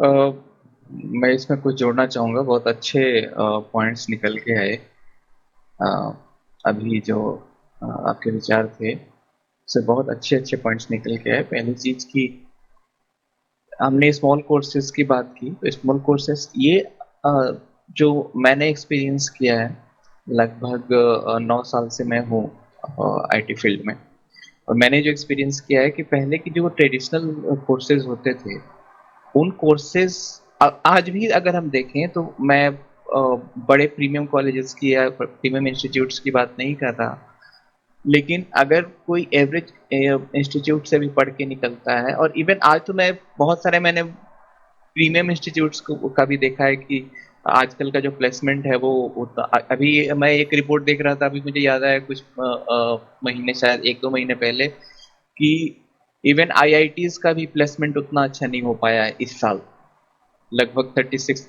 अ, मैं इसमें कुछ जोड़ना चाहूँगा, बहुत अच्छे पॉइंट्स निकल के आए। अ, अभी जो आपके विचार थे, उससे बहुत अच्छे-अच्छे पॉइंट्स निकल के आए। पहली चीज़ कि हमने स्मॉल कोर्सेज़ की बात की, तो स्मॉल कोर्सेज़ ये अ, जो मैंने एक्सपीरियंस किया है, लगभग 9 साल से मैं हूँ आईटी फील्ड में। और मैंने जो एक्सपीरियंस किया है कि पहले की जो ट्रेडिशनल कोर्सेज़ होते थे, उन कोर्सेज़ आज भी अगर हम देखें तो मैं बड़े प्रीमियम कॉलेजेस की या प्रीमियम इंस्टीट्यूट्स की बात नहीं कर रहा। लेकिन अगर कोई एवरेज इंस्टीट्यूट से भी पढ़ के निकलता है, और इवन आज तो मैं बहुत सारे मैंने प्रीमियम इंस्टीट्यूट्स को का भी देखा है कि आजकल का जो प्लेसमेंट है वो अभी मैं एक रिपोर्ट देख रहा था, अभी मुझे याद आया कुछ महीने, शायद 1-2 महीने पहले, कि इवन आईआईटीज़ का भी प्लेसमेंट उतना अच्छा नहीं हो पाया है इस साल। लगभग 36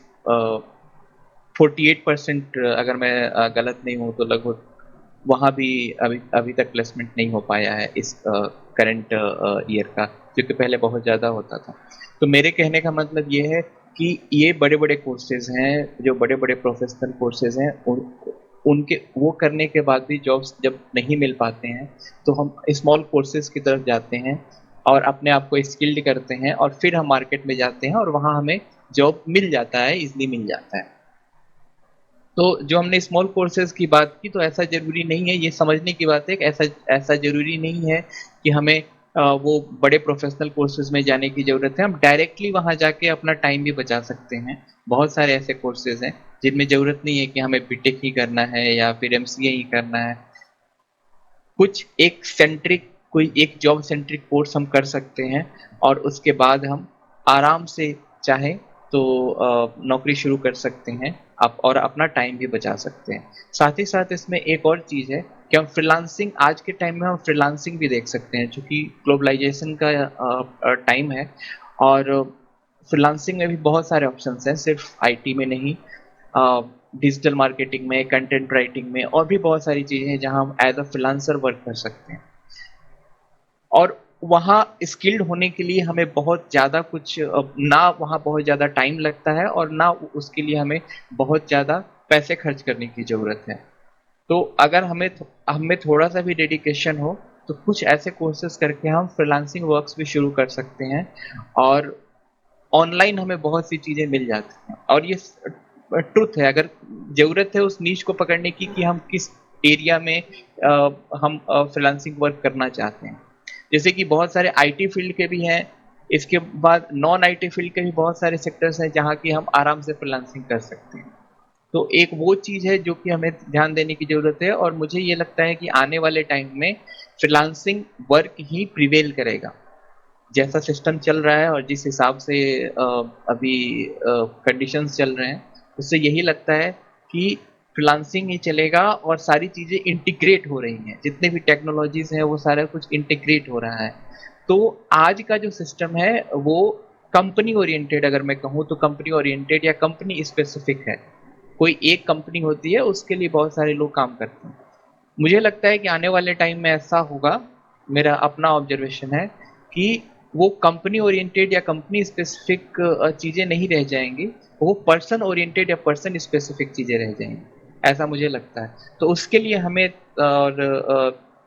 48% अगर मैं गलत नहीं हूँ तो लगभग वहाँ भी अभी अभी तक प्लेसमेंट नहीं हो पाया है इस करंट ईयर का, जो कि पहले बहुत ज़्यादा होता था। तो मेरे कहने का मतलब ये है कि ये बड़े-बड़े कोर्सेज़ हैं, जो बड़े-बड़े प्रोफ़ेशनल कोर्सेज़ हैं, उनके वो करने के बाद भी जॉब्स जब नहीं मिल पाते हैं, तो हम स्मॉल कोर्सेज़ की तरफ जाते हैं और अपने आप को स्किल्ड करते हैं, और फिर हम मार्केट में जाते हैं और वहाँ हमें जॉब मिल जाता है, ईज़िली मिल जाता है। तो जो हमने स्मॉल कोर्सेज़ की बात की, तो ऐसा ज़रूरी नहीं है, ये समझने की बात है कि ऐसा ऐसा ज़रूरी नहीं है कि हमें वो बड़े प्रोफ़ेशनल कोर्सेज़ में जाने की ज़रूरत है। हम डायरेक्टली वहाँ जाके अपना टाइम भी बचा सकते हैं। बहुत सारे ऐसे कोर्सेज़ हैं, जिनमें ज़रूरत नहीं है कि हमें बीटेक ही करना है या फिर एमसीए ही करना है। कुछ एक सेंट्रिक कोई एक जॉब सेंट्रिक कोर्स हम कर सकते हैं, और उसके बाद हम आराम से चाहें तो नौकरी शुरू कर सकते हैं आप, और अपना टाइम भी बचा सकते हैं। साथ ही साथ इसमें एक और चीज़ है कि हम फ्रीलांसिंग, आज के टाइम में हम फ्रीलांसिंग भी देख सकते हैं, चूँकि ग्लोबलाइज़ेशन का टाइम है, और फ्रीलांसिंग में भी बहुत सारे ऑप्शंस हैं, सिर्फ़ आईटी में नहीं। डिजिटल मार्केटिंग में, कंटेंट राइटिंग में, और भी बहुत सारी चीज़ें हैं जहाँ हम एज़ अ फ्रीलांसर वर्क कर सकते हैं। और वहाँ स्किल्ड होने के लिए हमें बहुत ज़्यादा कुछ ना वहाँ बहुत ज़्यादा टाइम लगता है, और ना उसके लिए हमें बहुत ज़्यादा पैसे खर्च करने की ज़रूरत है। तो अगर हमें थोड़ा-सा भी डेडिकेशन हो, तो कुछ ऐसे कोर्सेज़ करके हम फ्रीलांसिंग वर्क्स भी शुरू कर सकते हैं, और ऑनलाइन हमें बहुत सी चीज़ें मिल जाती हैं, और ये ट्रुथ है। अगर ज़रूरत है उस नीश को पकड़ने की कि हम किस एरिया में हम फ्रीलांसिंग वर्क करना चाहते हैं। जैसे कि बहुत सारे आईटी फील्ड के भी हैं, इसके बाद नॉन आईटी फील्ड के भी बहुत सारे सेक्टर्स हैं जहाँ की हम आराम से फ्रीलांसिंग कर सकते हैं। तो एक वो चीज़ है जो कि हमें ध्यान देने की ज़रूरत है, और मुझे ये लगता है कि आने वाले टाइम में फ्रीलांसिंग वर्क ही प्रिवेल करेगा। जैसा सिस्टम चल रहा है और जिस हिसाब से अभी कंडीशंस चल रहे हैं, उससे यही लगता है कि फ्रीलांसिंग ही चलेगा, और सारी चीज़ें इंटीग्रेट हो रही हैं। जितने भी टेक्नोलॉजीज़ हैं वो सारा कुछ इंटीग्रेट हो रहा है। तो आज का जो सिस्टम है वो कंपनी ओरिएंटेड, अगर मैं कहूँ तो कंपनी ओरिएंटेड या कंपनी स्पेसिफिक है। कोई एक कंपनी होती है, उसके लिए बहुत सारे लोग काम करते हैं। मुझे लगता है कि आने वाले टाइम में ऐसा होगा, मेरा अपना ऑब्जर्वेशन है, कि वो कंपनी ओरिएंटेड या कंपनी स्पेसिफिक चीज़ें नहीं रह जाएँगी, वो पर्सन ओरिएंटेड या पर्सन स्पेसिफिक चीज़ें रह जाएँगी, ऐसा मुझे लगता है। तो उसके लिए हमें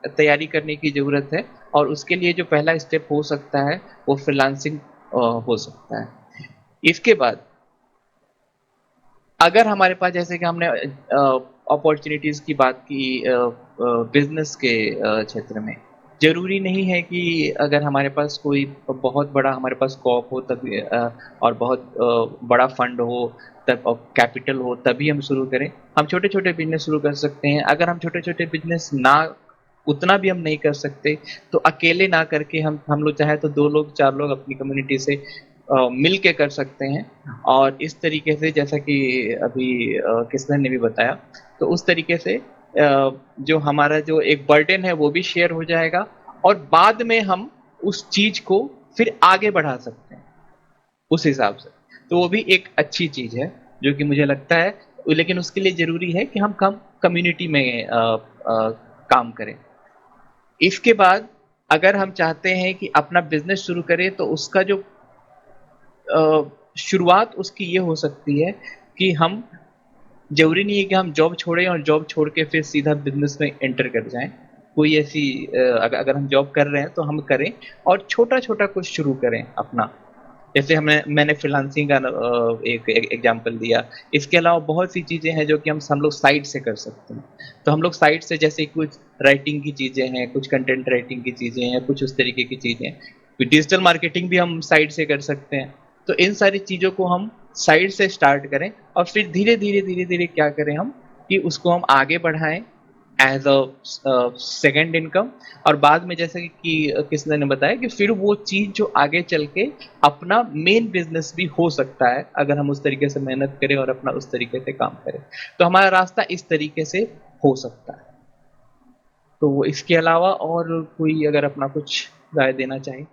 तैयारी करने की ज़रूरत है, और उसके लिए जो पहला स्टेप हो सकता है, वो फ्रीलांसिंग हो सकता है। इसके बाद अगर हमारे पास, जैसे कि हमने अपॉर्च्युनिटीज़ की बात की बिज़नेस के क्षेत्र में, ज़रूरी नहीं है कि अगर हमारे पास कोई बहुत बड़ा हमारे पास स्कोप हो तभी और बहुत बड़ा फंड हो, तब कैपिटल हो, तभी हम शुरू करें। हम छोटे-छोटे बिज़नेस शुरू कर सकते हैं। अगर हम छोटे-छोटे बिज़नेस ना उतना भी हम नहीं कर सकते, तो अकेले ना करके हम लोग चाहे तो 2 लोग, 4 लोग अपनी कम्युनिटी से मिल के कर सकते हैं, और इस तरीके से, जैसा कि अभी किशन ने भी बताया, तो उस तरीके से जो हमारा जो एक बर्डन है वो भी शेयर हो जाएगा, और बाद में हम उस चीज़ को फिर आगे बढ़ा सकते हैं, उस हिसाब से। तो वो भी एक अच्छी चीज़ है, जो कि मुझे लगता है, लेकिन उसके लिए ज़रूरी है कि हम कम कम्युनिटी में काम करें। इसके बाद अगर हम चाहते हैं कि अपना बिज़नेस शुरू करें, तो उसका जो शुरुआत उसकी ये हो सकती है कि हम, ज़रूरी नहीं है कि हम जॉब छोड़ें और जॉब छोड़ के फिर सीधा बिज़नेस में एंटर कर जाएँ। कोई ऐसी अगर हम जॉब कर रहे हैं तो हम करें और छोटा-छोटा कुछ शुरू करें अपना। जैसे मैंने फ्रीलांसिंग का एक एग्जांपल दिया। इसके अलावा बहुत सी चीज़ें हैं जो कि हम लोग साइड से कर सकते हैं। तो हम लोग साइड से जैसे कुछ राइटिंग की चीज़ें हैं, कुछ कंटेंट राइटिंग की चीज़ें हैं, कुछ उस तरीके की चीज़ें हैं। डिजिटल मार्केटिंग भी हम साइड से कर सकते हैं। तो इन सारी चीज़ों को हम साइड से स्टार्ट करें और फिर धीरे-धीरे, धीरे-धीरे क्या करें हम कि उसको हम आगे बढ़ाएँ एज़ सेकंड इनकम, और बाद में जैसे कि किसी ने बताया कि फिर वो चीज़ जो आगे चल के अपना मेन बिज़नेस भी हो सकता है, अगर हम उस तरीके से मेहनत करें और अपना उस तरीके से काम करें। तो हमारा रास्ता इस तरीके से हो सकता है। तो इसके अलावा और कोई अगर अपना कुछ राय देना चाहे?